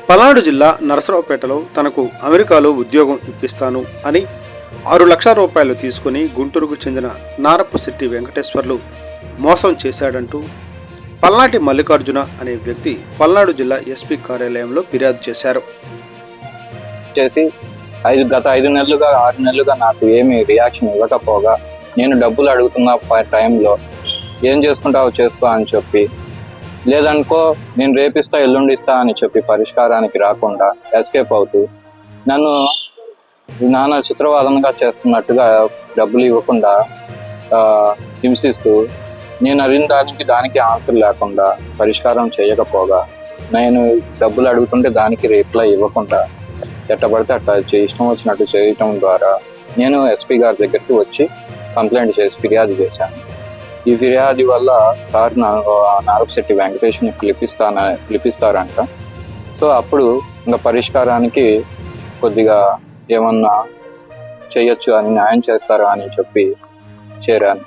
పల్నాడు జిల్లా నరసరావుపేటలో తనకు అమెరికాలో ఉద్యోగం ఇప్పిస్తాను అని 6 లక్షల రూపాయలు తీసుకుని గుంటూరుకు చెందిన నారపశెట్టి వెంకటేశ్వర్లు మోసం చేశాడంటూ పల్నాటి మల్లికార్జున అనే వ్యక్తి పల్నాడు జిల్లా ఎస్పీ కార్యాలయంలో ఫిర్యాదు చేశారు. గత 5 నెలలుగా 6 నెలలుగా నాకు ఏమీ రియాక్షన్ ఇవ్వకపోగా నేను డబ్బులు అడుగుతున్న టైంలో ఏం చేసుకుంటావో చేసుకో అని చెప్పి, లేదనుకో నేను రేపిస్తా ఎల్లుండిస్తా అని చెప్పి పరిష్కారానికి రాకుండా ఎస్కేప్ అవుతూ నన్ను నానా చిత్రవాదనగా చేస్తున్నట్టుగా డబ్బులు ఇవ్వకుండా హింసిస్తూ, నేను అడిగిన దానికి ఆన్సర్ లేకుండా పరిష్కారం చేయకపోగా, నేను డబ్బులు అడుగుతుంటే దానికి రిప్లై ఇవ్వకుండా ఎట్టబడితే అట్లా ఇష్టం వచ్చినట్టు చేయటం ద్వారా నేను ఎస్పీ గారి దగ్గరికి వచ్చి కంప్లైంట్ చేసి ఫిర్యాదు చేశాను. ఈ ఫిర్యాదు వల్ల సార్ నారపశెట్టి వెంకటేష్ని పిలిపిస్తారంట. సో అప్పుడు ఇంకా పరిష్కారానికి కొద్దిగా ఏమన్నా చేయొచ్చు అని, న్యాయం చేస్తారా అని చెప్పి చేరాను.